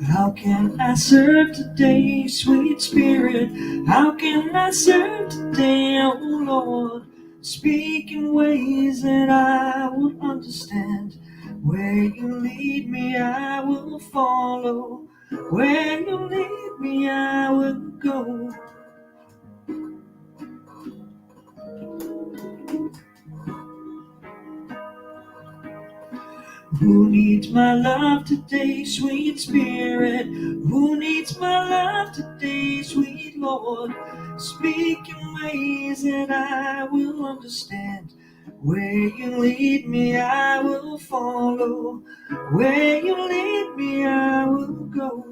How can I serve today, sweet spirit? How can I serve today, oh Lord? Speak in ways that I will understand. Where you lead me, I will follow. Where you lead me, I will go. Who needs my love today, sweet spirit? Who needs my love today, sweet Lord? Speak in ways that I will understand. Where you lead me, I will follow. Where you lead me, I will go.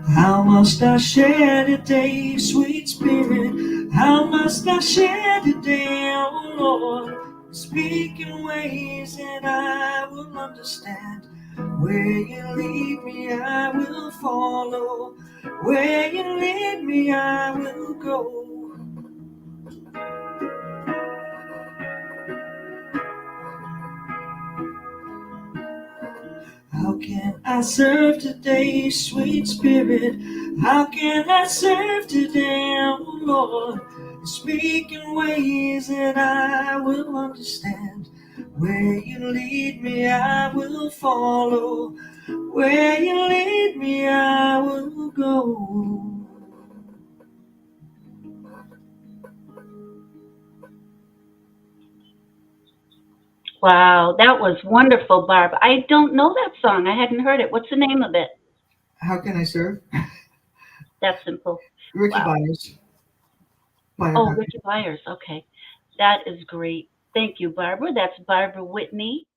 How must I share today, sweet spirit? How must I share today, oh Lord? Speak in ways that I will understand. Where you lead me, I will follow. Where you lead me, I will go. How can I serve today, sweet spirit? How can I serve today, oh Lord? Speak in ways that I will understand. Where you lead me, I will follow. Where you lead me, I will go. Wow, that was wonderful, Barb. I don't know that song. I hadn't heard it. What's the name of it? How can I serve? That's simple. Ricky Wow. Byers. Byers. Oh, Ricky Byers. Okay. That is great. Thank you, Barbara. That's Barbara Whitney,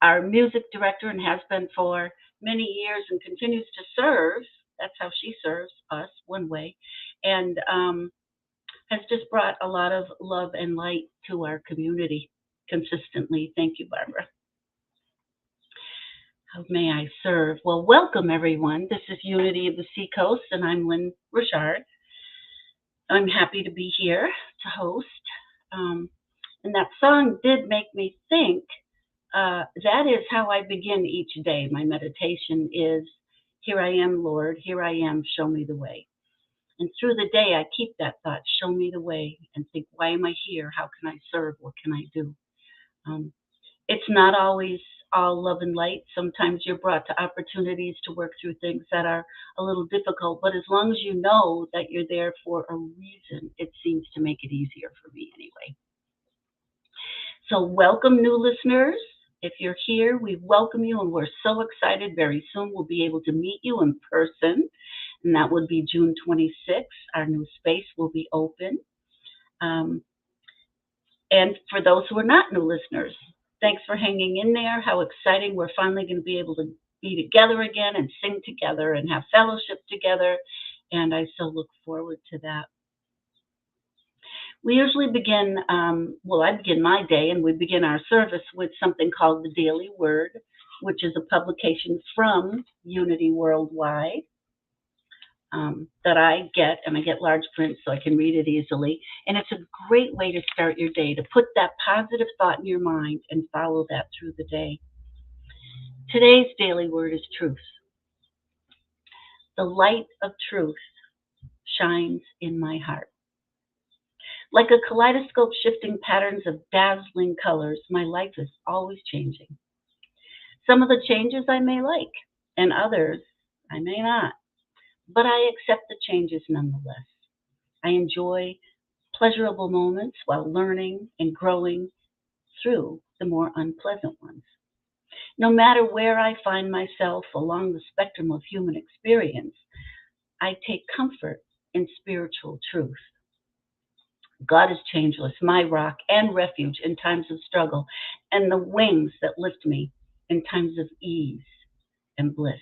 our music director, and has been for many years and continues to serve. That's how she serves us, one way. And has just brought a lot of love and light to our community consistently. Thank you, Barbara. How may I serve? Well, welcome everyone. This is Unity of the Seacoast, and I'm Lynn Richard. I'm happy to be here to host. Um, and that song did make me think. That is how I begin each day. My meditation is, "Here I am, Lord. Here I am. Show me the way." And through the day, I keep that thought, "Show me the way," and think, "Why am I here? How can I serve? What can I do?" Um, it's not always all love and light. Sometimes you're brought to opportunities to work through things that are a little difficult, but as long as you know that you're there for a reason, it seems to make it easier for me anyway. So, welcome, new listeners. If you're here, we welcome you, and we're so excited. Very soon, we'll be able to meet you in person, and that would be June 26th. Our new space will be open. Um, And for those who are not new listeners, thanks for hanging in there. How exciting. We're finally going to be able to be together again and sing together and have fellowship together. And I so look forward to that. We usually begin, I begin my day and we begin our service with something called the Daily Word, which is a publication from Unity Worldwide. That I get, and I get large print so I can read it easily. And it's a great way to start your day, to put that positive thought in your mind and follow that through the day. Today's daily word is truth. The light of truth shines in my heart. Like a kaleidoscope shifting patterns of dazzling colors, my life is always changing. Some of the changes I may like, and others I may not, but I accept the changes nonetheless. I enjoy pleasurable moments while learning and growing through the more unpleasant ones. No matter where I find myself along the spectrum of human experience, I take comfort in spiritual truth. God is changeless, my rock and refuge in times of struggle, and the wings that lift me in times of ease and bliss.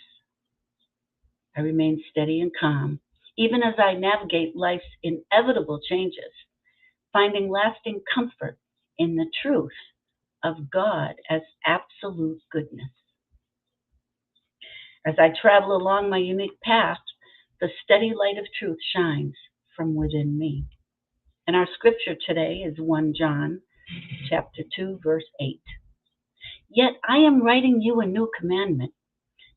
I remain steady and calm, even as I navigate life's inevitable changes. finding lasting comfort in the truth of God as absolute goodness. As I travel along my unique path, the steady light of truth shines from within me. And our scripture today is 1 John chapter 2, verse 8. Yet I am writing you a new commandment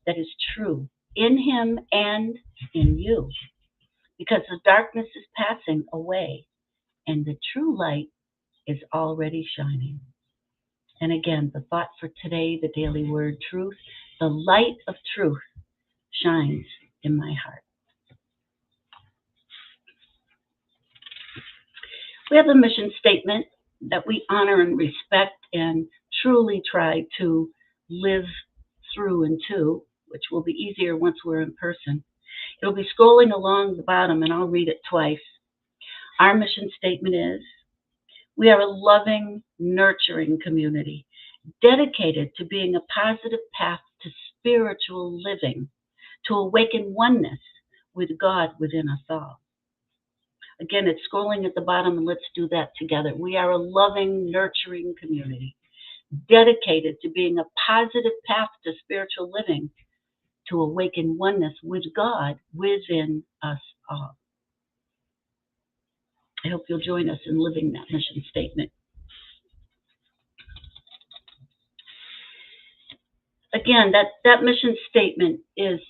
that is true in him and in you, because the darkness is passing away and the true light is already shining. And again, the thought for today, the daily word truth, the light of truth shines in my heart. We have a mission statement that we honor and respect and truly try to live through and to, which will be easier once we're in person. It'll be scrolling along the bottom, and I'll read it twice. Our mission statement is, we are a loving, nurturing community dedicated to being a positive path to spiritual living, to awaken oneness with God within us all. Again, it's scrolling at the bottom, and let's do that together. We are a loving, nurturing community dedicated to being a positive path to spiritual living, to awaken oneness with God within us all. I hope you'll join us in living that mission statement. Again, that mission statement is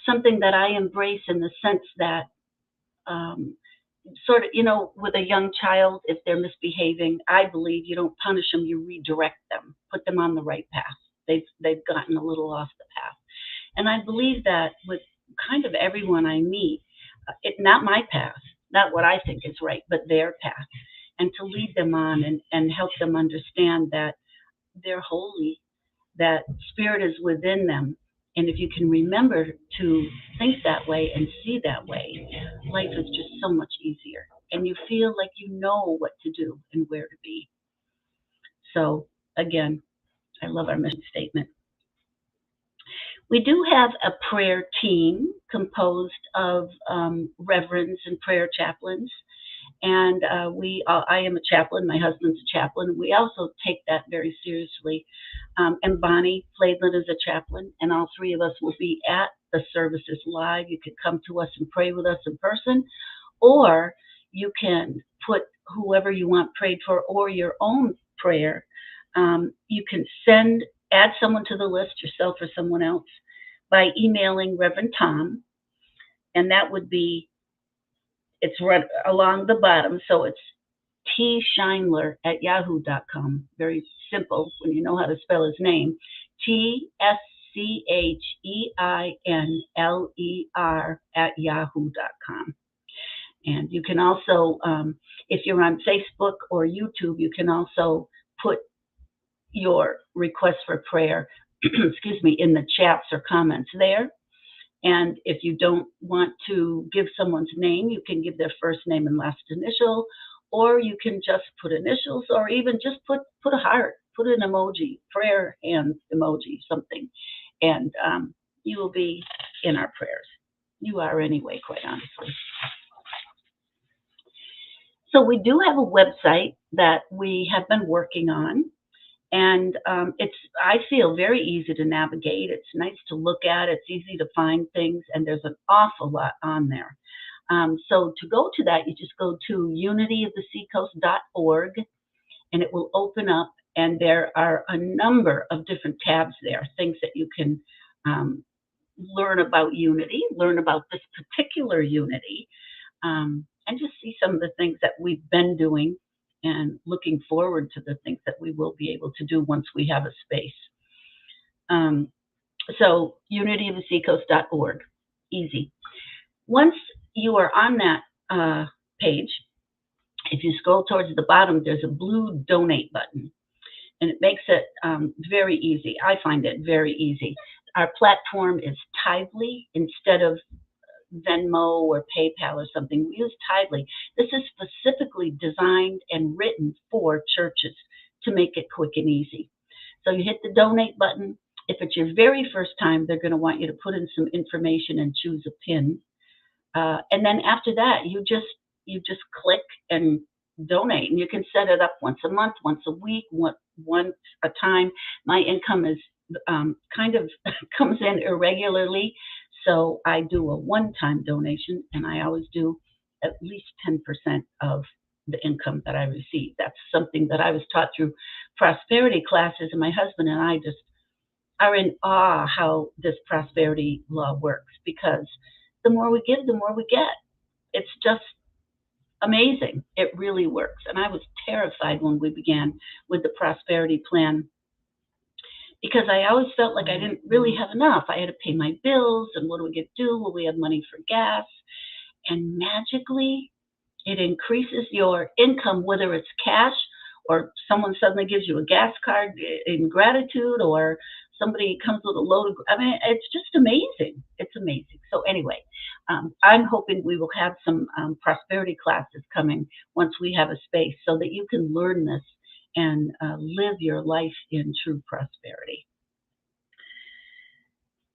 something that I embrace in the sense that sort of, with a young child, if they're misbehaving, I believe you don't punish them, you redirect them, put them on the right path. They've gotten a little off the path. And I believe that with kind of everyone I meet, not my path, not what I think is right, but their path, and to lead them on and help them understand that they're holy, that spirit is within them. And if you can remember to think that way and see that way, life is just so much easier. And you feel like you know what to do and where to be. So again, I love our mission statement. We do have a prayer team composed of reverends and prayer chaplains. And I am a chaplain, my husband's a chaplain. We also take that very seriously. And Bonnie Flaidlin is a chaplain, and all three of us will be at the services live. You can come to us and pray with us in person, or you can put whoever you want prayed for or your own prayer. You can add someone to the list, yourself or someone else, by emailing Reverend Tom, and that would be, it's right along the bottom, so it's tscheinler@yahoo.com. Very simple when you know how to spell his name. tscheinler@yahoo.com. And you can also, if you're on Facebook or YouTube, you can also put your request for prayer, excuse me, in the chats or comments there. And if you don't want to give someone's name, you can give their first name and last initial, or you can just put initials, or even just put a heart, put an emoji, prayer hand emoji, something, and you will be in our prayers. You are anyway, quite honestly. So we do have a website that we have been working on, and it's, I feel, very easy to navigate. It's nice to look at. It's easy to find things, and there's an awful lot on there. So to go to that, you just go to unityoftheseacoast.org, and it will open up, and there are a number of different tabs there, things that you can learn about unity, learn about this particular unity, and just see some of the things that we've been doing and looking forward to the things that we will be able to do once we have a space. So unityoftheseacoast.org, easy. Once you are on that page, if you scroll towards the bottom, there's a blue donate button, and it makes it very easy. I find it very easy. Our platform is Tidely instead of Venmo or PayPal or something. We use Tidely. This is specifically designed and written for churches to make it quick and easy. So you hit the donate button. If it's your very first time, they're going to want you to put in some information and choose a PIN. And then after that, you just click and donate, and you can set it up once a month, once a week, once a time. My income is kind of comes in irregularly, so I do a one-time donation, and I always do at least 10% of the income that I receive. That's something that I was taught through prosperity classes, and my husband and I just are in awe how this prosperity law works, because the more we give, the more we get. It's just amazing. It really works. And I was terrified when we began with the prosperity plan, because I always felt like I didn't really have enough. I had to pay my bills, and what do we get to do? Will we have money for gas? And magically, it increases your income, whether it's cash or someone suddenly gives you a gas card in gratitude, or somebody comes with a load of, I mean, it's just amazing. It's amazing. So anyway, I'm hoping we will have some prosperity classes coming once we have a space, so that you can learn this and live your life in true prosperity.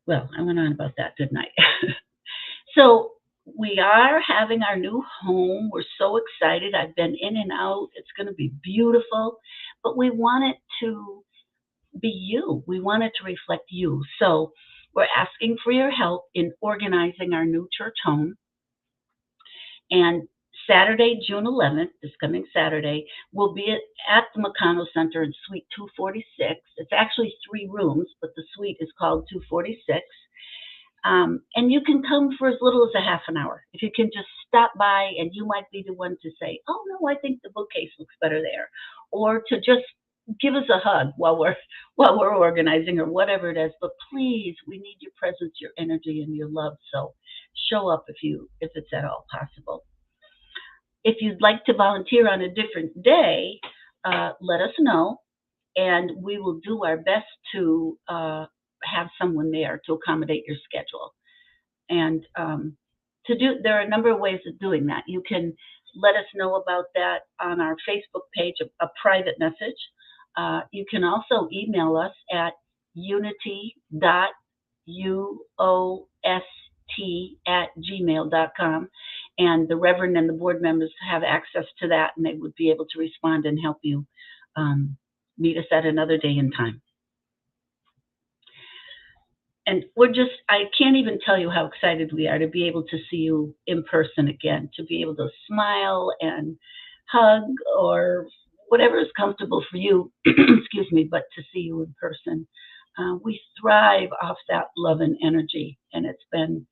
Well, I went on about that, didn't I? So we are having our new home. We're so excited. I've been in and out. It's going to be beautiful, but we want it to be you. We want it to reflect you. So we're asking for your help in organizing our new church home. And Saturday, June 11th, this coming Saturday, we'll be at the McConnell Center in Suite 246. It's actually 3 rooms, but the suite is called 246. And you can come for as little as a half an hour. If you can just stop by, and you might be the one to say, oh no, I think the bookcase looks better there. Or to just give us a hug while we're organizing, or whatever it is. But please, we need your presence, your energy, and your love. So show up if it's at all possible. If you'd like to volunteer on a different day, let us know, and we will do our best to have someone there to accommodate your schedule. And there are a number of ways of doing that. You can let us know about that on our Facebook page, a private message. You can also email us at unity.uost@gmail.com, and the Reverend and the board members have access to that, and they would be able to respond and help you meet us at another day and time. And I can't even tell you how excited we are to be able to see you in person again, to be able to smile and hug, or whatever is comfortable for you, excuse me, but to see you in person. We thrive off that love and energy, and it's been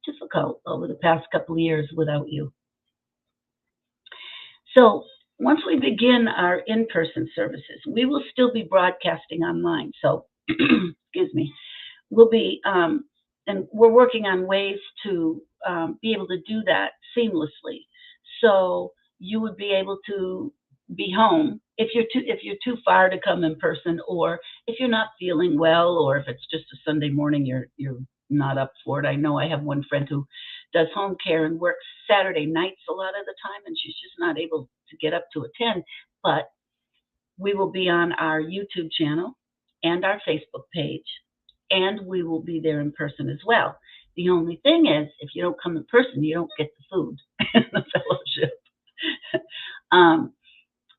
difficult over the past couple of years without you. So once we begin our in-person services, we will still be broadcasting online. So, excuse me, we'll be, and we're working on ways to be able to do that seamlessly. So you would be able to be home if you're too far to come in person, or if you're not feeling well, or if it's just a Sunday morning you're not up for it. I know I have one friend who does home care and works Saturday nights a lot of the time, and she's just not able to get up to attend. But we will be on our YouTube channel and our Facebook page, and we will be there in person as well. The only thing is, if you don't come in person, you don't get the food and the fellowship.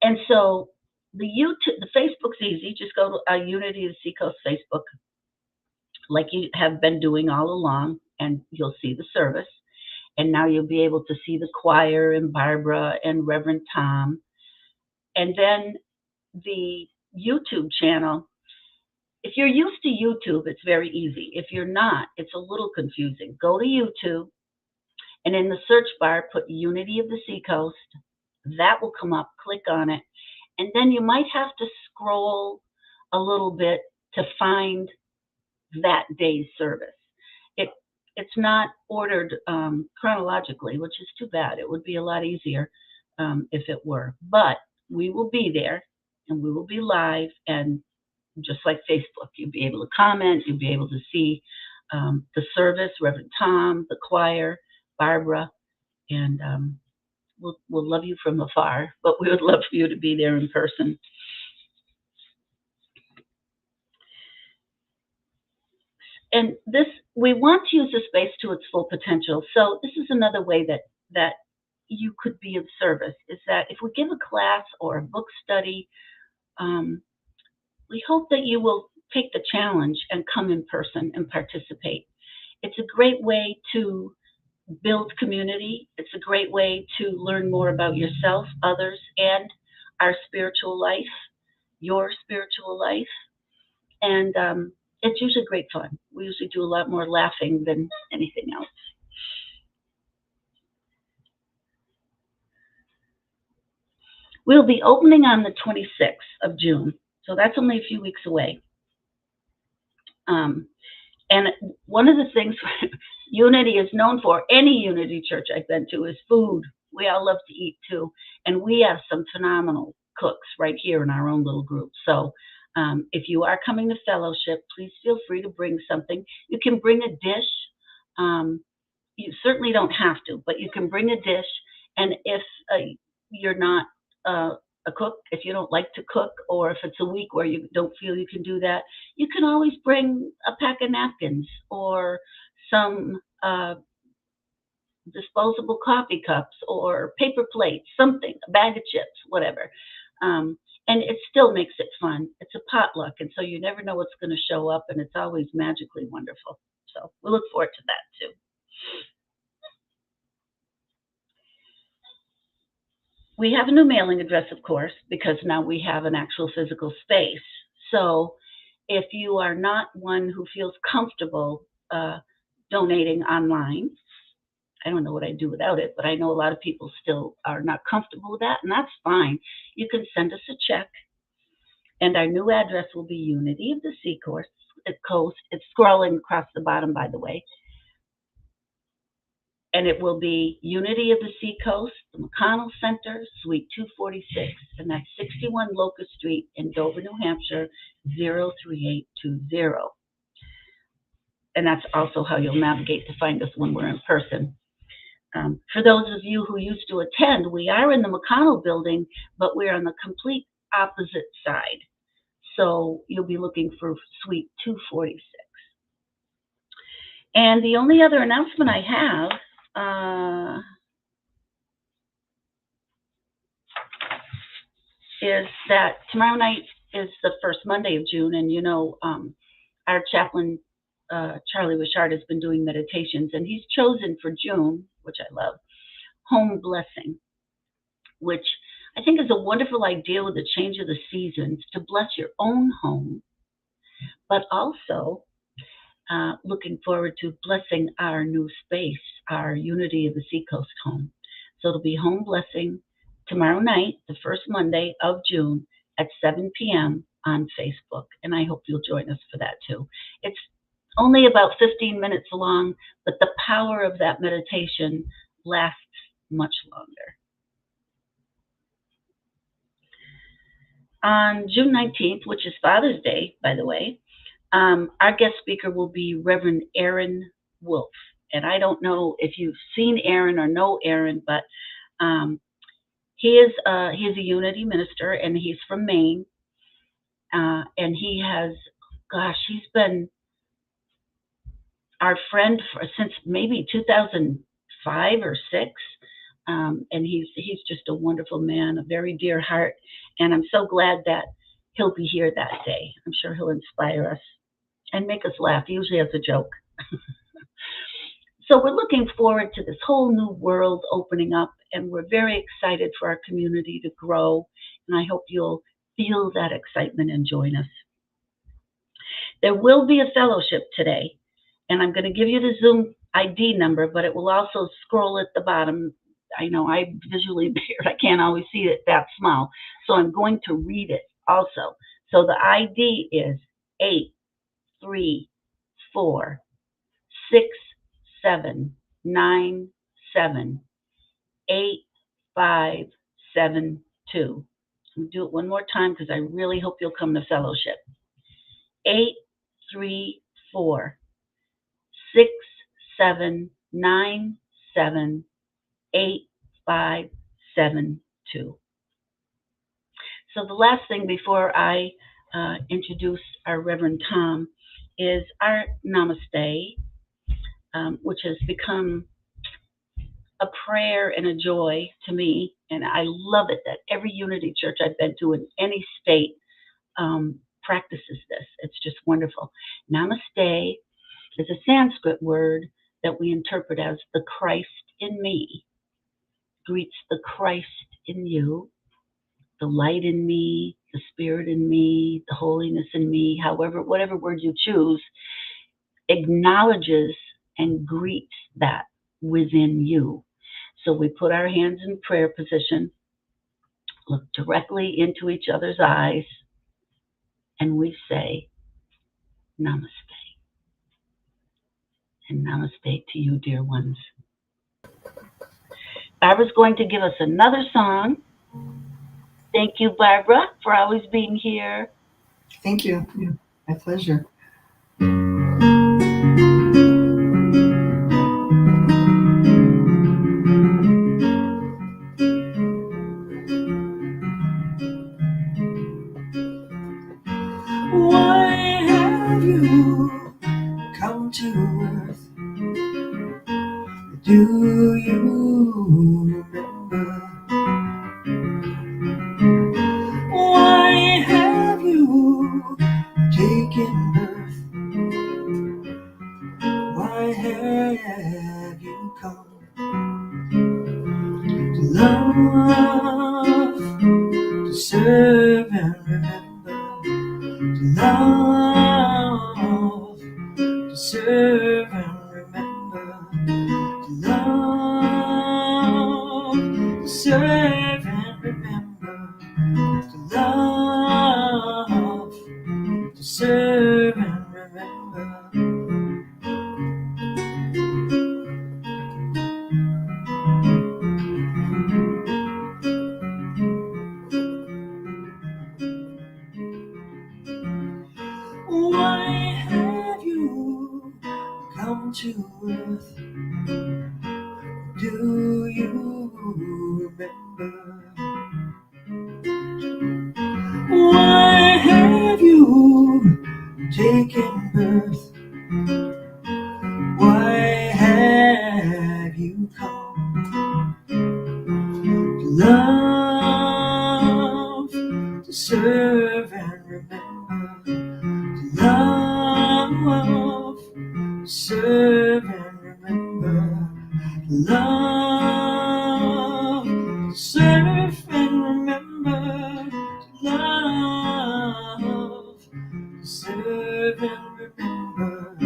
And so the Facebook's easy. Just go to our Unity of the Seacoast Facebook, like you have been doing all along, and you'll see the service. And now you'll be able to see the choir and Barbara and Reverend Tom. And then the YouTube channel, if you're used to YouTube, it's very easy. If you're not, it's a little confusing. Go to YouTube, and in the search bar, put Unity of the Seacoast. That will come up. Click on it. And then you might have to scroll a little bit to find that day's service. It's not ordered chronologically, which is too bad. It would be a lot easier if it were. But we will be there, and we will be live, and just like Facebook, you'll be able to comment, you'll be able to see the service, Reverend Tom, the choir, Barbara, and we'll love you from afar, but we would love for you to be there in person. And we want to use the space to its full potential. So this is another way that you could be of service is that if we give a class or a book study, we hope that you will take the challenge and come in person and participate. It's a great way to build community. It's a great way to learn more about yourself, others, and our spiritual life, your spiritual life. And it's usually great fun. We usually do a lot more laughing than anything else. We'll be opening on the 26th of June, so that's only a few weeks away. And one of the things Unity is known for, any Unity church I've been to, is food. We all love to eat too. And we have some phenomenal cooks right here in our own little group. So if you are coming to fellowship, please feel free to bring something. You can bring a dish. You certainly don't have to, but you can bring a dish. And if you're not a cook, if you don't like to cook, or if it's a week where you don't feel you can do that, you can always bring a pack of napkins or some disposable coffee cups or paper plates, something, a bag of chips, whatever. And it still makes it fun. It's a potluck, and so you never know what's going to show up, and it's always magically wonderful. So we look forward to that too. We have a new mailing address, of course, because now we have an actual physical space. So if you are not one who feels comfortable donating online, I don't know what I'd do without it, but I know a lot of people still are not comfortable with that, and that's fine. You can send us a check, and our new address will be Unity of the Sea Coast. It's scrolling across the bottom, by the way. And it will be Unity of the Seacoast, the McConnell Center, Suite 246, and that's 61 Locust Street in Dover, New Hampshire, 03820. And that's also how you'll navigate to find us when we're in person. For those of you who used to attend, we are in the McConnell building, but we're on the complete opposite side. So you'll be looking for Suite 246. And the only other announcement I have is that tomorrow night is the first Monday of June, and you know our chaplain, Charlie Richard, has been doing meditations, and he's chosen for June, which I love, Home Blessing, which I think is a wonderful idea with the change of the seasons to bless your own home, but also looking forward to blessing our new space, our Unity of the Seacoast home. So it'll be Home Blessing tomorrow night, the first Monday of June at 7 p.m. on Facebook, and I hope you'll join us for that too. It's only about 15 minutes long, but the power of that meditation lasts much longer. On June 19th, which is Father's Day, by the way, our guest speaker will be Reverend Aaron Wolf. And I don't know if you've seen Aaron or know Aaron, but he's a Unity minister, and he's from Maine. And he has, he's been our friend since maybe 2005 or 6. And he's just a wonderful man, a very dear heart. And I'm so glad that he'll be here that day. I'm sure he'll inspire us and make us laugh. He usually has a joke. So we're looking forward to this whole new world opening up, and we're very excited for our community to grow, and I hope you'll feel that excitement and join us. There will be a fellowship today, and I'm going to give you the Zoom ID number, but it will also scroll at the bottom. I know I'm visually impaired. I can't always see it that small, so I'm going to read it also. So the ID is 834-679-7-8572. I'll do it one more time because I really hope you'll come to fellowship. 834-679-7-8572. So the last thing before I introduce our Reverend Tom is our Namaste, which has become a prayer and a joy to me, and I love it that every Unity church I've been to in any state practices this. It's just wonderful. Namaste is a Sanskrit word that we interpret as the Christ in me greets the Christ in you, the light in me, the spirit in me, the holiness in me, however, whatever word you choose, acknowledges and greets that within you. So we put our hands in prayer position, look directly into each other's eyes, and we say, Namaste. And namaste to you, dear ones. Barbara's going to give us another song. Thank you, Barbara, for always being here. Thank you. My pleasure. Why have you come to earth? Do you remember? Why have you taken birth? Why have you come to love, to serve and remember? To love, to serve and remember. To love, to serve and remember. To love, to serve and remember. Why have you come to earth? Do you remember? Why have you taken birth? Why have you come to love, to serve and remember? To love, to serve and remember. To love, to serve and remember. To love, to serve and remember.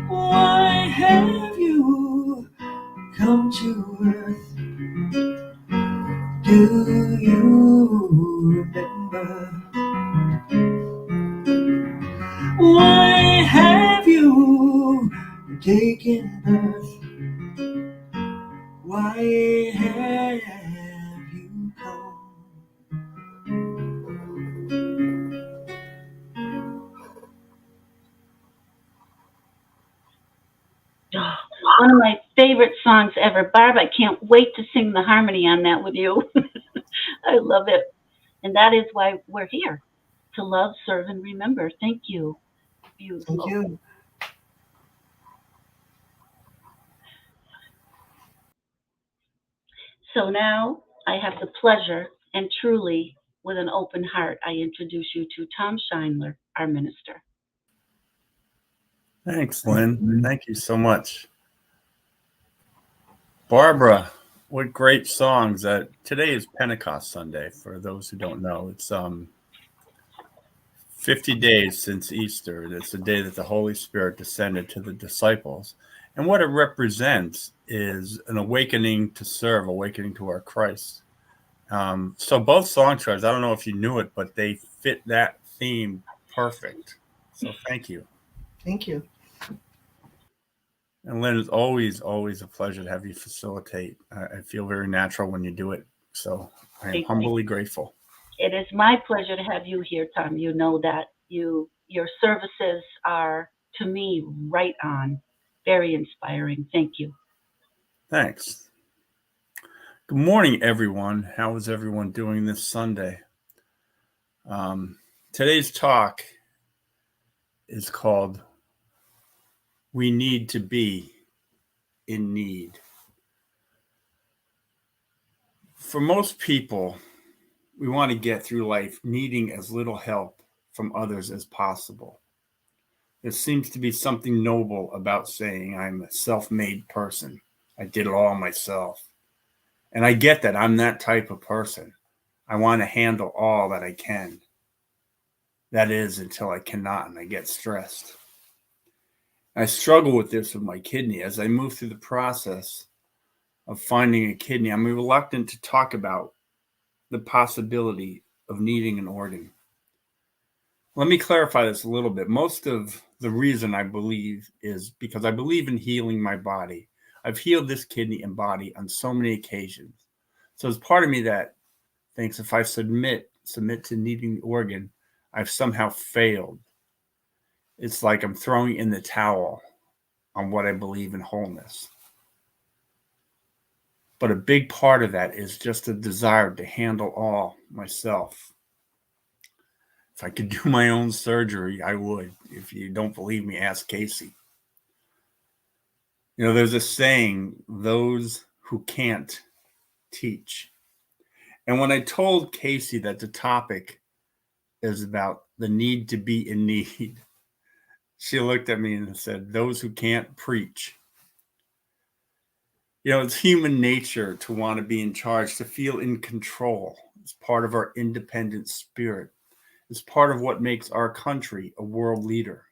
Why have you come to earth? Do you remember? Why have you taken birth? Why have you come? Oh, one of my favorite songs ever. Barb, I can't wait to sing the harmony on that with you. I love it. And that is why we're here, to love, serve, and remember. Thank you. Thank Beautiful. you. So now I have the pleasure, and truly with an open heart, I introduce you to Tom Schindler, our minister. Thanks, Lynn. Thank you so much. Barbara, what great songs. Today is Pentecost Sunday, for those who don't know. It's 50 days since Easter. It's the day that the Holy Spirit descended to the disciples. And what it represents is an awakening to serve, awakening to our Christ. So both song choices, I don't know if you knew it, but they fit that theme perfect. So thank you. Thank you. And Lynn, it's always a pleasure to have you facilitate. I feel very natural when you do it. So I am humbly grateful. It is my pleasure to have you here, Tom. You know that your services are, to me, right on. Very inspiring. Thank you. Thanks. Good morning, everyone. How is everyone doing this Sunday? Today's talk is called We Need to Be in Need. For most people, we want to get through life needing as little help from others as possible. There seems to be something noble about saying I'm a self-made person. I did it all myself. And I get that I'm that type of person. I want to handle all that I can. That is until I cannot and I get stressed. I struggle with this with my kidney. As I move through the process of finding a kidney, I'm reluctant to talk about the possibility of needing an organ. Let me clarify this a little bit. Most of the reason I believe is because I believe in healing my body. I've healed this kidney and body on so many occasions. So there's part of me that thinks if I submit to needing the organ, I've somehow failed. It's like I'm throwing in the towel on what I believe in wholeness. But a big part of that is just a desire to handle all myself. If I could do my own surgery, I would. If you don't believe me, ask Casey. You know, there's a saying, those who can't teach. And when I told Casey that the topic is about the need to be in need, she looked at me and said, those who can't preach. You know, it's human nature to want to be in charge, to feel in control. It's part of our independent spirit. It's part of what makes our country a world leader.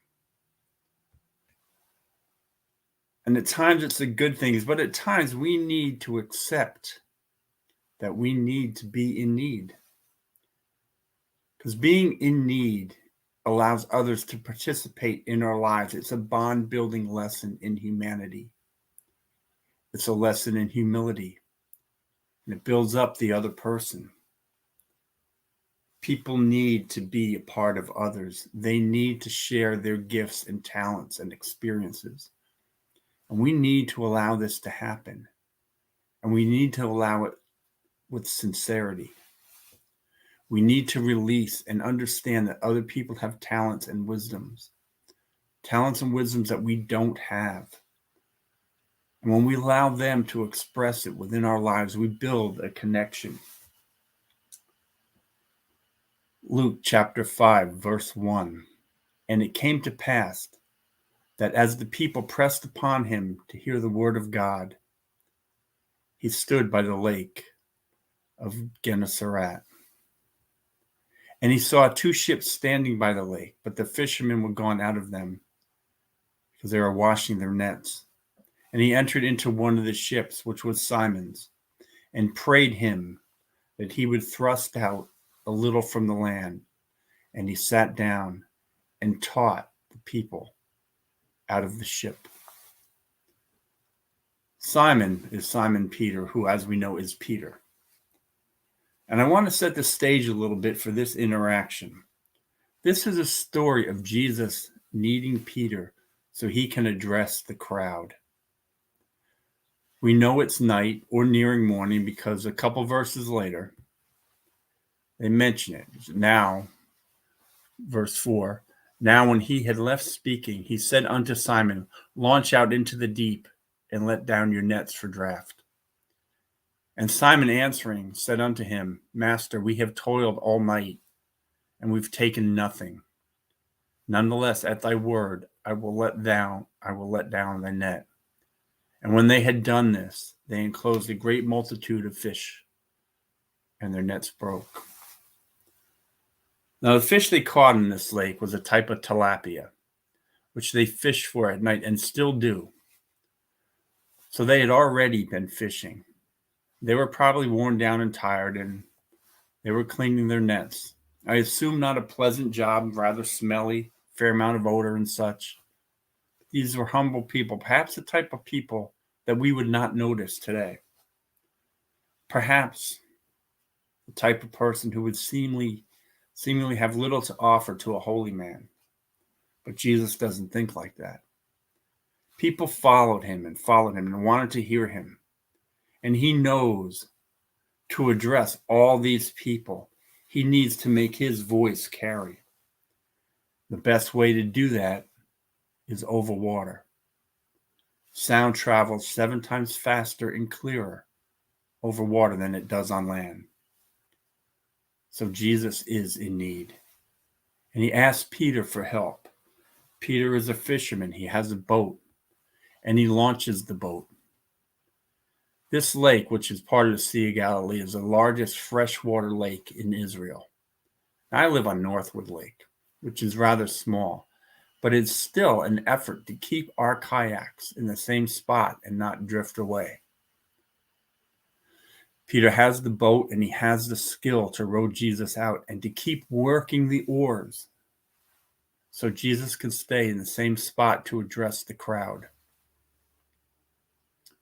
And at times it's a good thing, but at times we need to accept that we need to be in need. Because being in need allows others to participate in our lives. It's a bond building lesson in humanity. It's a lesson in humility. And it builds up the other person. People need to be a part of others. They need to share their gifts and talents and experiences. And we need to allow this to happen. And we need to allow it with sincerity. We need to release and understand that other people have talents and wisdoms that we don't have. And when we allow them to express it within our lives, we build a connection. Luke chapter 5, verse 1. And it came to pass that as the people pressed upon him to hear the word of God, he stood by the lake of Gennesaret. And he saw 2 ships standing by the lake, but the fishermen were gone out of them because they were washing their nets. And he entered into one of the ships, which was Simon's, and prayed him that he would thrust out a little from the land. And he sat down and taught the people out of the ship. Simon is Simon Peter, who, as we know, is Peter. And I want to set the stage a little bit for this interaction. This is a story of Jesus needing Peter so he can address the crowd. We know it's night or nearing morning because a couple verses later, they mention it. Now, verse 4, now when he had left speaking, he said unto Simon, launch out into the deep and let down your nets for draught. And Simon answering said unto him, Master, we have toiled all night, and we've taken nothing. Nonetheless, at thy word, I will let down thy net. And when they had done this, they enclosed a great multitude of fish, and their nets broke. Now the fish they caught in this lake was a type of tilapia, which they fished for at night and still do. So they had already been fishing. They were probably worn down and tired, and they were cleaning their nets. I assume not a pleasant job, rather smelly, fair amount of odor and such. These were humble people, perhaps the type of people that we would not notice today. Perhaps the type of person who would seemingly have little to offer to a holy man. But Jesus doesn't think like that. People followed him and wanted to hear him. And he knows to address all these people, he needs to make his voice carry. The best way to do that is over water. Sound travels 7 times faster and clearer over water than it does on land. So Jesus is in need. And he asked Peter for help. Peter is a fisherman. He has a boat, and he launches the boat. This lake, which is part of the Sea of Galilee, is the largest freshwater lake in Israel. I live on Northwood Lake, which is rather small, but it's still an effort to keep our kayaks in the same spot and not drift away. Peter has the boat and he has the skill to row Jesus out and to keep working the oars so Jesus can stay in the same spot to address the crowd.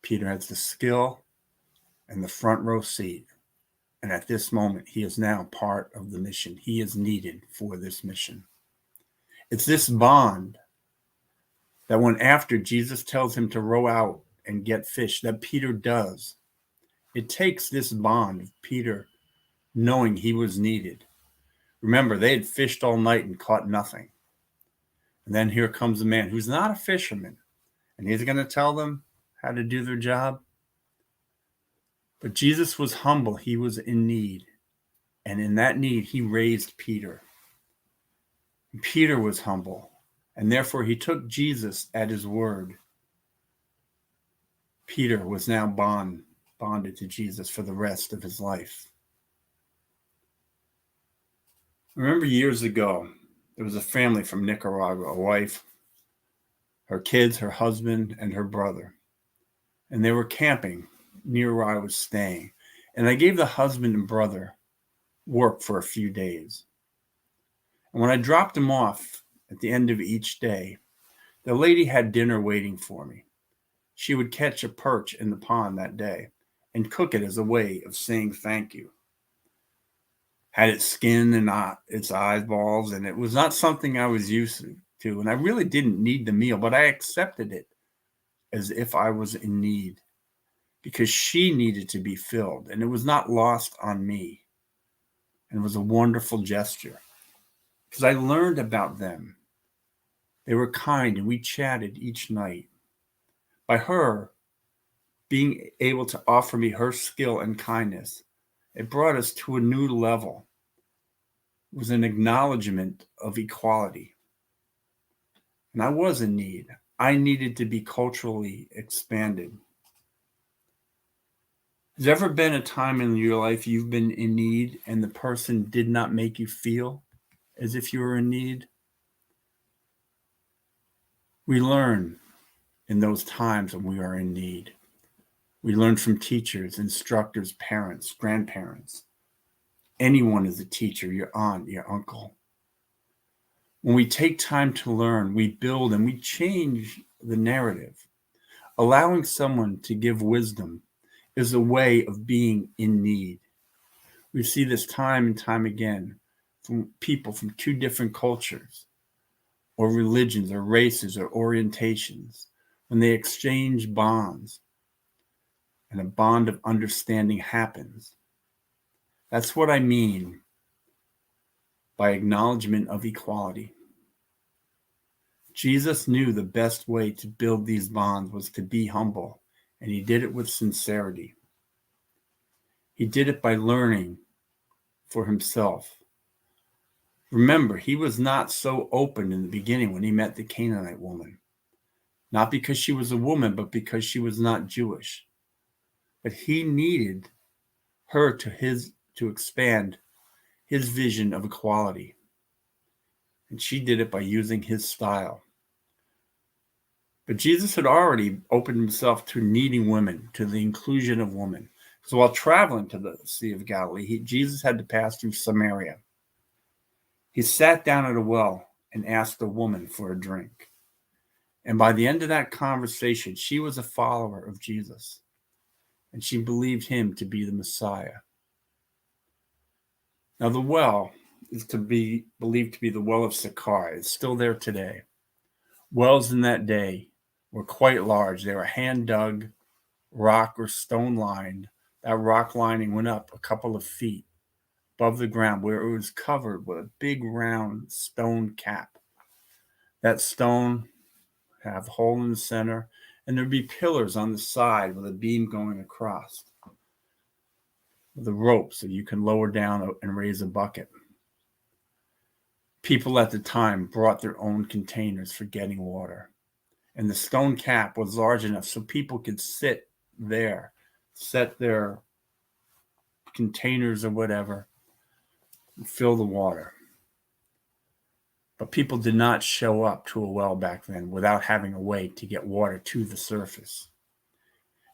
Peter has the skill and the front row seat. And at this moment, he is now part of the mission. He is needed for this mission. It's this bond that when after Jesus tells him to row out and get fish, that Peter does. It takes this bond of Peter knowing he was needed. Remember, they had fished all night and caught nothing. And then here comes a man who's not a fisherman, and he's going to tell them how to do their job. But Jesus was humble. He was in need. And in that need, he raised Peter. And Peter was humble. And therefore, he took Jesus at his word. Peter was now bonded to Jesus for the rest of his life. I remember years ago, there was a family from Nicaragua, a wife, her kids, her husband, and her brother. And they were camping near where I was staying. And I gave the husband and brother work for a few days. And when I dropped them off at the end of each day, the lady had dinner waiting for me. She would catch a perch in the pond that day and cook it as a way of saying thank you. Had its skin and its eyeballs, and it was not something I was used to. And I really didn't need the meal, but I accepted it as if I was in need because she needed to be filled, and it was not lost on me. And it was a wonderful gesture because I learned about them. They were kind, and we chatted each night. By her being able to offer me her skill and kindness, it brought us to a new level. It was an acknowledgement of equality. And I was in need. I needed to be culturally expanded. Has there ever been a time in your life you've been in need and the person did not make you feel as if you were in need? We learn in those times when we are in need. We learn from teachers, instructors, parents, grandparents. Anyone is a teacher, your aunt, your uncle. When we take time to learn, we build and we change the narrative. Allowing someone to give wisdom is a way of being in need. We see this time and time again from people from 2 different cultures or religions or races or orientations when they exchange bonds and a bond of understanding happens. That's what I mean by acknowledgement of equality. Jesus knew the best way to build these bonds was to be humble, and he did it with sincerity. He did it by learning for himself. Remember, he was not so open in the beginning when he met the Canaanite woman. Not because she was a woman, but because she was not Jewish. But he needed her to expand his vision of equality. And she did it by using his style. But Jesus had already opened himself to needing women, to the inclusion of women. So while traveling to the Sea of Galilee, Jesus had to pass through Samaria. He sat down at a well and asked a woman for a drink. And by the end of that conversation, she was a follower of Jesus. And she believed him to be the Messiah. Now the well is to be believed to be the well of Sychar. It's still there today. Wells in that day were quite large. They were hand dug, rock or stone lined, That rock lining went up a couple of feet above the ground where it was covered with a big round stone cap. That stone have a hole in the center, and there'd be pillars on the side with a beam going across with a rope so you can lower down and raise a bucket. People at the time brought their own containers for getting water. And the stone cap was large enough so people could sit there, set their containers or whatever, and fill the water. But people did not show up to a well back then without having a way to get water to the surface.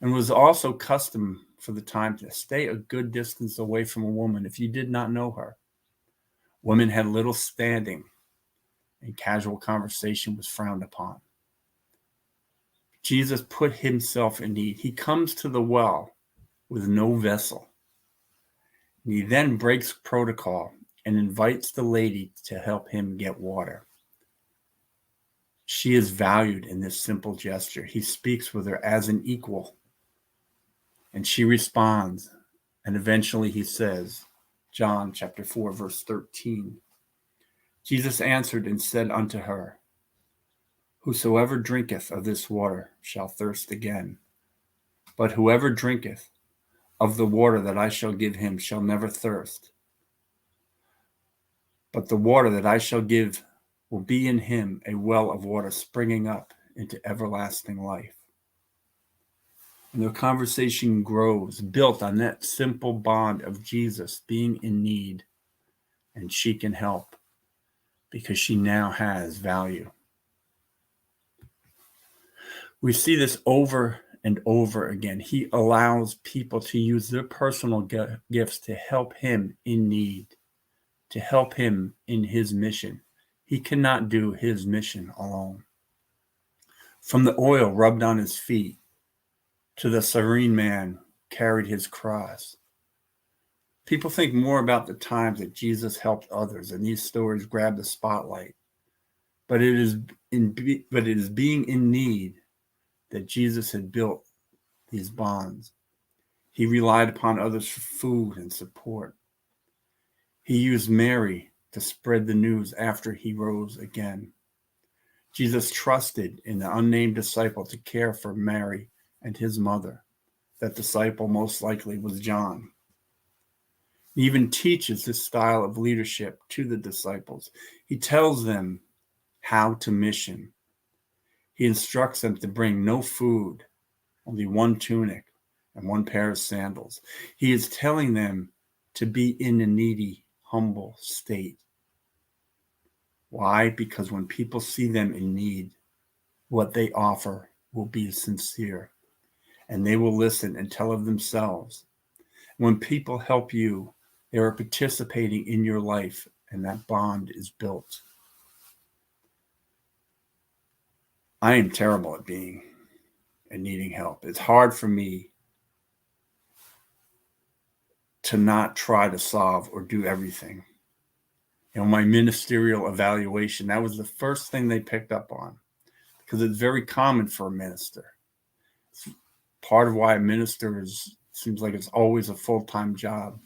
And it was also custom for the time to stay a good distance away from a woman if you did not know her. Women had little standing, and casual conversation was frowned upon. Jesus put himself in need. He comes to the well with no vessel. And he then breaks protocol and invites the lady to help him get water. She is valued in this simple gesture. He speaks with her as an equal. And she responds. And eventually he says, John chapter 4, verse 13, Jesus answered and said unto her, Whosoever drinketh of this water shall thirst again. But whoever drinketh of the water that I shall give him shall never thirst. But the water that I shall give will be in him a well of water springing up into everlasting life. And the conversation grows, built on that simple bond of Jesus being in need, and she can help because she now has value. We see this over and over again. He allows people to use their personal gifts to help him in need, to help him in his mission. He cannot do his mission alone. From the oil rubbed on his feet to the Cyrene man carried his cross. People think more about the times that Jesus helped others, and these stories grab the spotlight. But it is being in need that Jesus had built these bonds. He relied upon others for food and support. He used Mary to spread the news after he rose again. Jesus trusted in the unnamed disciple to care for Mary and his mother. That disciple most likely was John. He even teaches this style of leadership to the disciples. He tells them how to mission. He instructs them to bring no food, only one tunic and one pair of sandals. He is telling them to be in a needy, humble state. Why? Because when people see them in need, what they offer will be sincere, and they will listen and tell of themselves. When people help you, they are participating in your life, and that bond is built. I am terrible at being and needing help. It's hard for me to not try to solve or do everything. You know, my ministerial evaluation, that was the first thing they picked up on, because it's very common for a minister. It's part of why a minister seems like it's always a full-time job.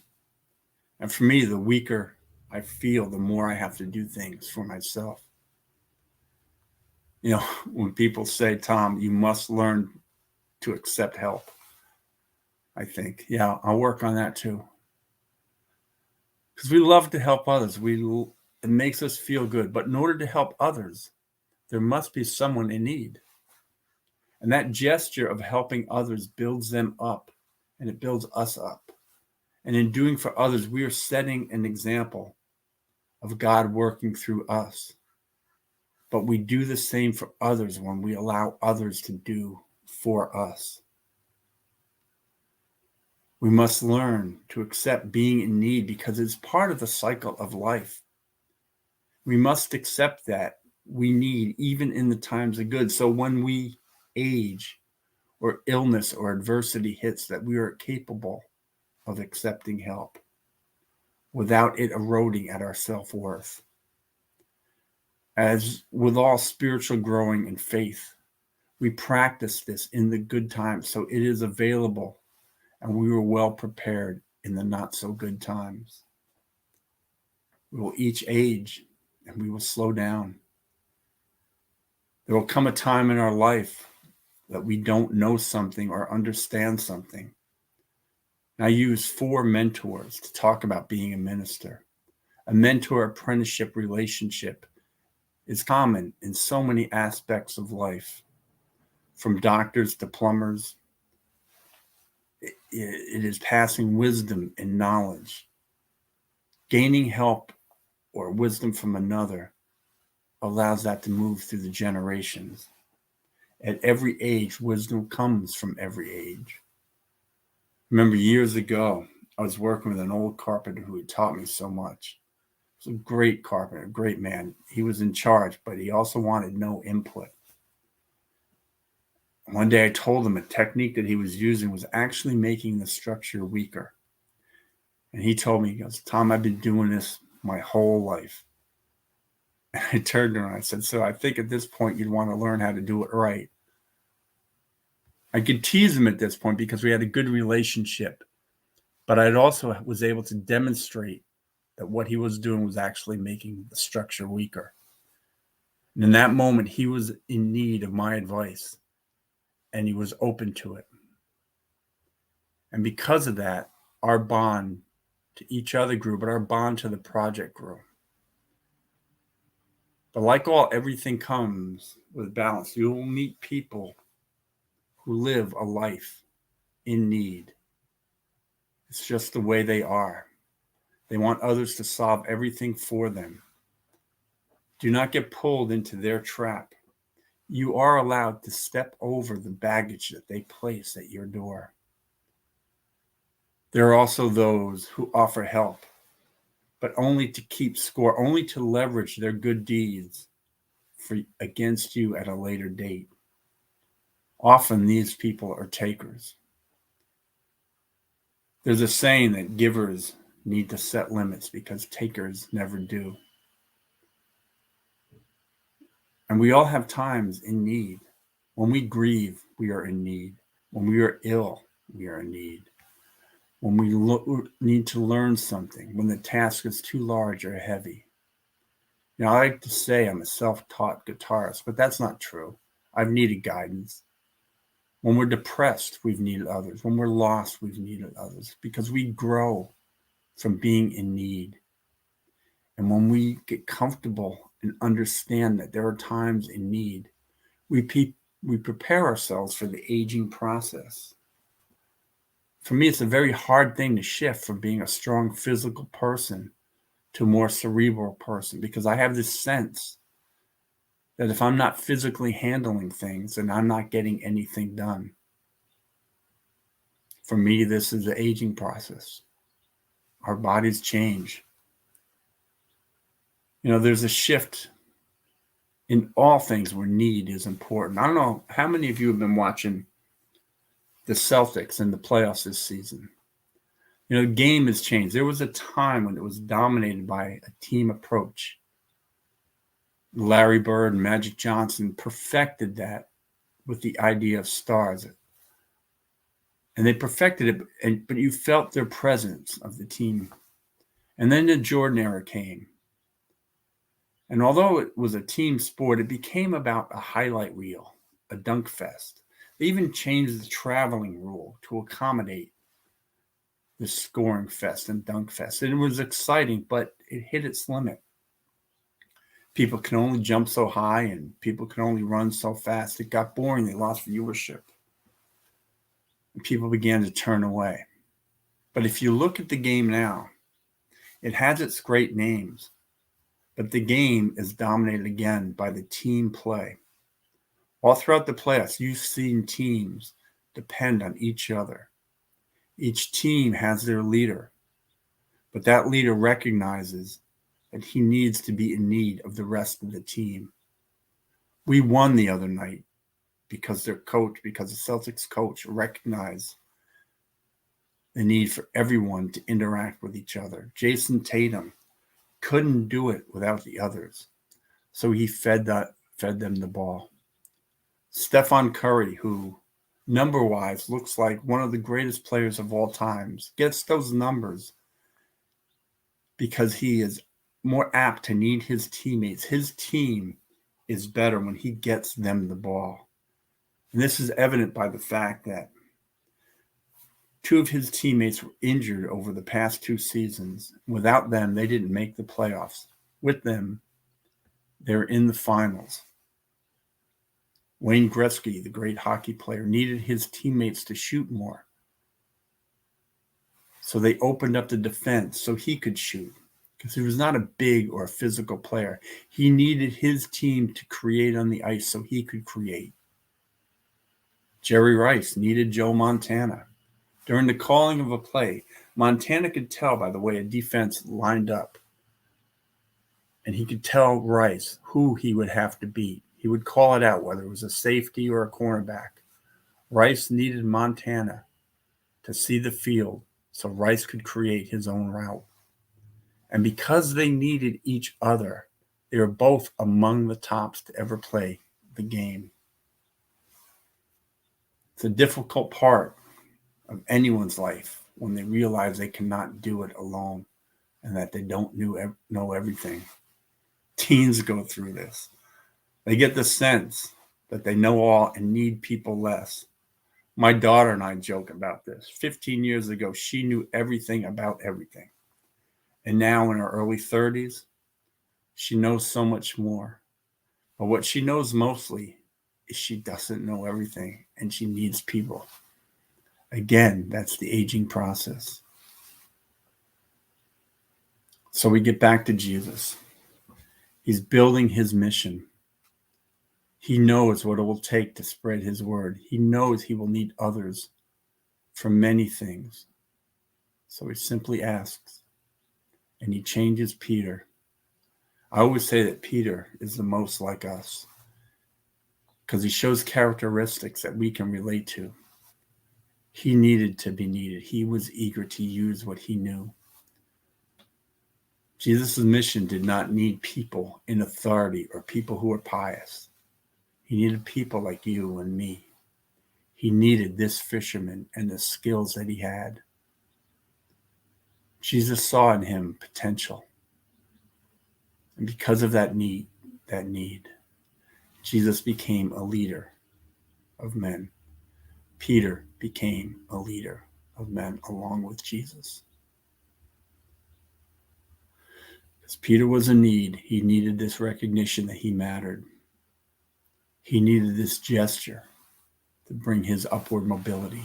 And for me, the weaker I feel, the more I have to do things for myself. You know, when people say, Tom, you must learn to accept help, I think, yeah, I'll work on that too. Because we love to help others. It makes us feel good. But in order to help others, there must be someone in need. And that gesture of helping others builds them up, and it builds us up. And in doing for others, we are setting an example of God working through us. But we do the same for others when we allow others to do for us. We must learn to accept being in need because it's part of the cycle of life. We must accept that we need even in the times of good. So when we age or illness or adversity hits, that we are capable of accepting help without it eroding at our self-worth. As with all spiritual growing and faith, we practice this in the good times so it is available and we were well prepared in the not so good times. We will each age and we will slow down. There will come a time in our life that we don't know something or understand something. And I use 4 mentors to talk about being a minister. A mentor apprenticeship relationship is common in so many aspects of life, from doctors to plumbers. It is passing wisdom and knowledge. Gaining help or wisdom from another allows that to move through the generations. At every age, wisdom comes from every age. Remember, years ago, I was working with an old carpenter who had taught me so much. He was a great carpenter, a great man. He was in charge, but he also wanted no input. One day I told him a technique that he was using was actually making the structure weaker. And he told me, he goes, "Tom, I've been doing this my whole life." And I turned to him and I said, "So I think at this point you'd want to learn how to do it right." I could tease him at this point because we had a good relationship, but I also was able to demonstrate that what he was doing was actually making the structure weaker. And in that moment, he was in need of my advice, and he was open to it. And because of that, our bond to each other grew, but our bond to the project grew. But like everything comes with balance. You will meet people who live a life in need. It's just the way they are. They want others to solve everything for them. Do not get pulled into their trap. You are allowed to step over the baggage that they place at your door. There are also those who offer help, but only to keep score, only to leverage their good deeds against you at a later date. Often these people are takers. There's a saying that givers need to set limits because takers never do. And we all have times in need. When we grieve, we are in need. When we are ill, we are in need. When we need to learn something, when the task is too large or heavy. I like to say I'm a self-taught guitarist, but that's not true. I've needed guidance. When we're depressed, we've needed others. When we're lost, we've needed others because we grow from being in need. And when we get comfortable and understand that there are times in need, we prepare ourselves for the aging process. For me, it's a very hard thing to shift from being a strong physical person to a more cerebral person because I have this sense that if I'm not physically handling things, then I'm not getting anything done. For me, this is the aging process. Our bodies change. There's a shift in all things where need is important. I don't know how many of you have been watching the Celtics in the playoffs this season. The game has changed. There was a time when it was dominated by a team approach. Larry Bird and Magic Johnson perfected that with the idea of stars. And they perfected it, but you felt their presence of the team. And then the Jordan era came. And although it was a team sport, it became about a highlight reel, a dunk fest. They even changed the traveling rule to accommodate the scoring fest and dunk fest. And it was exciting, but it hit its limit. People can only jump so high and people can only run so fast. It got boring. They lost viewership. And people began to turn away. But if you look at the game now, it has its great names, but the game is dominated again by the team play. All throughout the playoffs, you've seen teams depend on each other. Each team has their leader, but that leader recognizes that he needs to be in need of the rest of the team. We won the other night because the Celtics coach recognized the need for everyone to interact with each other. Jason Tatum couldn't do it without the others, so he fed them the ball. Stephen Curry, who number-wise, looks like one of the greatest players of all times, gets those numbers because he is more apt to need his teammates. His team is better when he gets them the ball. And this is evident by the fact that two of his teammates were injured over the past 2 seasons. Without them, they didn't make the playoffs. With them, they're in the finals. Wayne Gretzky, the great hockey player, needed his teammates to shoot more. So they opened up the defense so he could shoot, because he was not a big or a physical player. He needed his team to create on the ice so he could create. Jerry Rice needed Joe Montana. During the calling of a play, Montana could tell by the way a defense lined up. And he could tell Rice who he would have to beat. He would call it out, whether it was a safety or a cornerback. Rice needed Montana to see the field so Rice could create his own route. And because they needed each other, they were both among the tops to ever play the game. It's a difficult part of anyone's life when they realize they cannot do it alone and that they don't know everything. Teens go through this. They get the sense that they know all and need people less. My daughter and I joke about this. 15 years ago, she knew everything about everything. And now in her early 30s, she knows so much more. But what she knows mostly is she doesn't know everything and she needs people. Again, that's the aging process. So we get back to Jesus. He's building his mission. He knows what it will take to spread his word. He knows he will need others for many things. So he simply asks, and he changes Peter. I always say that Peter is the most like us because he shows characteristics that we can relate to. He needed to be needed. He was eager to use what he knew. Jesus' mission did not need people in authority or people who were pious. He needed people like you and me. He needed this fisherman and the skills that he had. Jesus saw in him potential. And because of that need, Jesus became a leader of men. Peter became a leader of men along with Jesus. Because Peter was in need, he needed this recognition that he mattered. He needed this gesture to bring his upward mobility.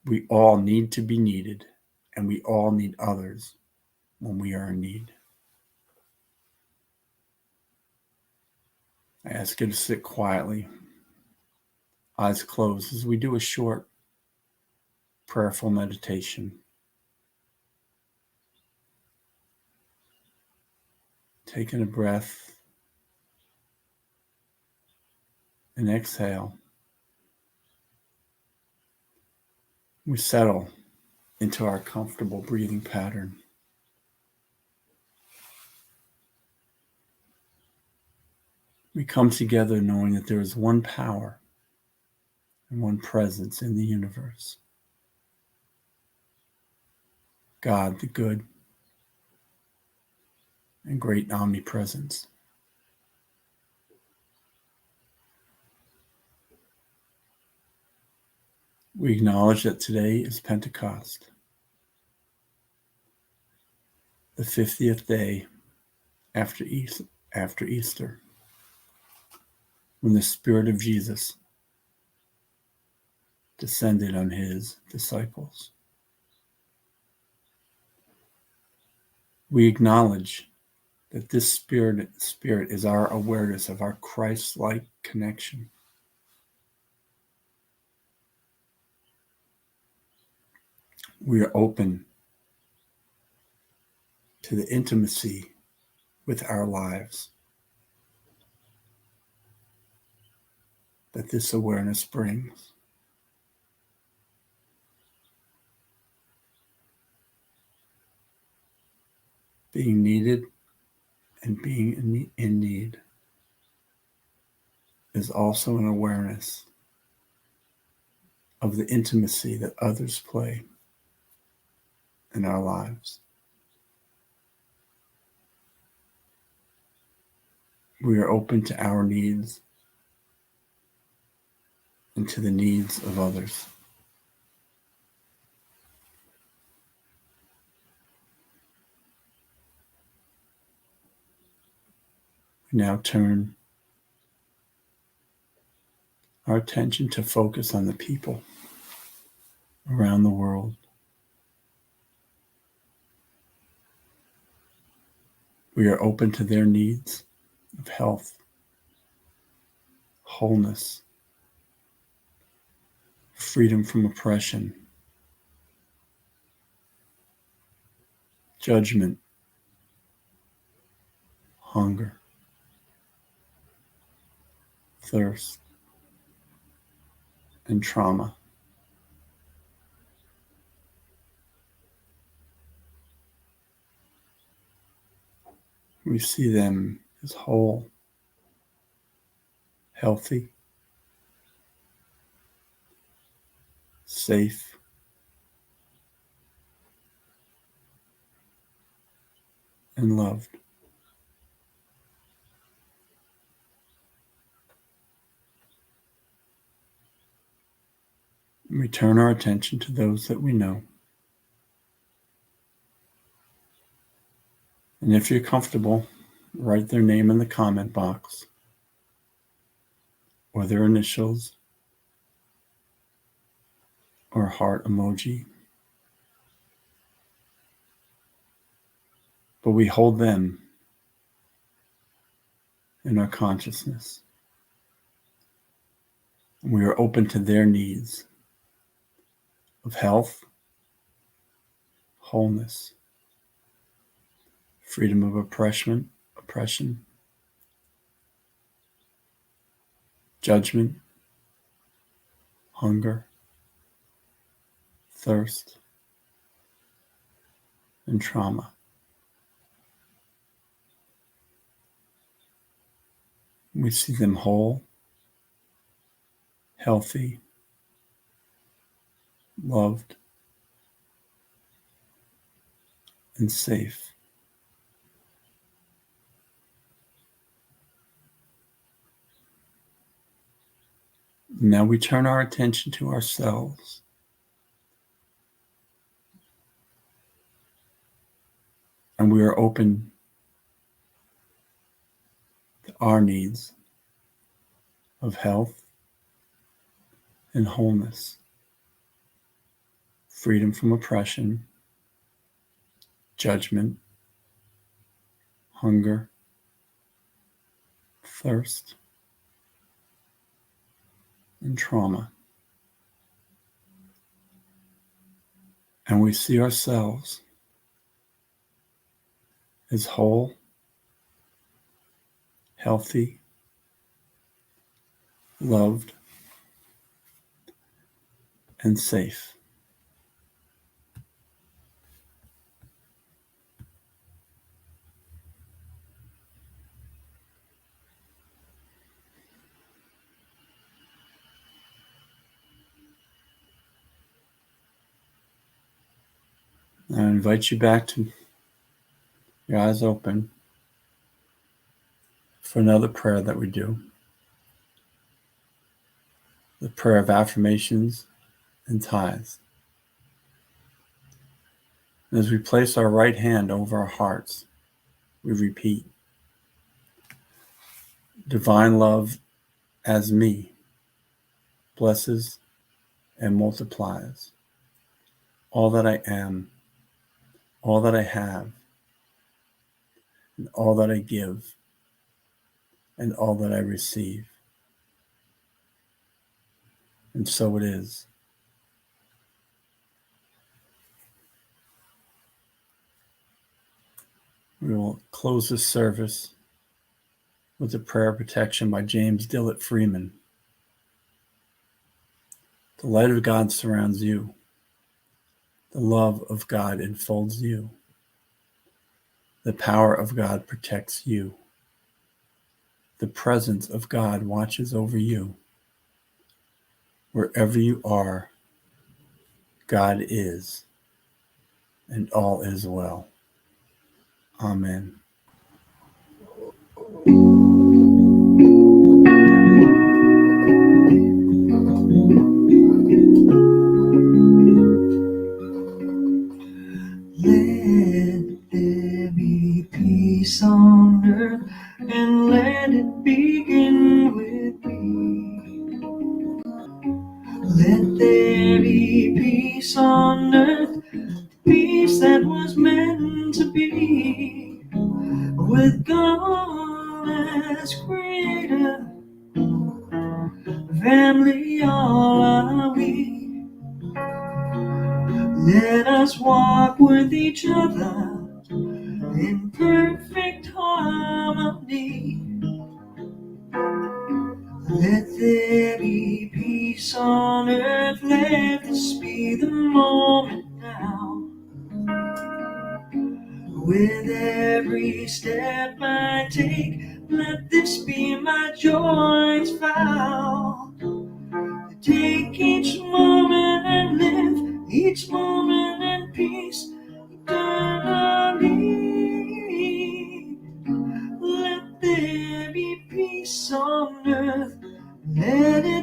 We all need to be needed, and we all need others when we are in need. I ask you to sit quietly, eyes closed, as we do a short prayerful meditation. Taking a breath and exhale. We settle into our comfortable breathing pattern. We come together knowing that there is one power and one presence in the universe. God, the good and great omnipresence. We acknowledge that today is Pentecost, the 50th day after Easter, when the Spirit of Jesus descended on his disciples. We acknowledge that this spirit is our awareness of our Christ-like connection. We are open to the intimacy with our lives that this awareness brings. Being needed and being in need. is also an awareness of the intimacy that others play in our lives. We are open to our needs and to the needs of others. We now turn our attention to focus on the people around the world. We are open to their needs of health, wholeness, freedom from oppression, judgment, hunger, thirst, and trauma. We see them as whole, healthy, safe, and loved. We turn our attention to those that we know. And if you're comfortable, write their name in the comment box or their initials or a heart emoji. But we hold them in our consciousness. And we are open to their needs of health, wholeness, freedom of oppression, judgment, hunger, thirst, and trauma. We see them whole, healthy, loved, and safe. Now we turn our attention to ourselves. And we are open to our needs of health and wholeness, freedom from oppression, judgment, hunger, thirst, and trauma. And we see ourselves as whole, healthy, loved, and safe. I invite you back to your eyes open for another prayer that we do. The prayer of affirmations and tithes. And as we place our right hand over our hearts, we repeat, divine love as me blesses and multiplies all that I am, all that I have, and all that I give, and all that I receive. And so it is. We will close this service with a prayer of protection by James Dillett Freeman. The light of God surrounds you. The love of God enfolds you. The power of God protects you. The presence of God watches over you. Wherever you are, God is, and all is well. Amen. Let there be peace on earth, and let it begin with me. Let there be peace on earth, peace that was meant to be. With God as creator, family all are we. Let us walk with each other in perfect harmony. Let there be peace on earth, let this be the moment now. With every step I take, let this be my joy's vow. Take each moment and live each moment in peace eternally. Let there be peace on earth, let it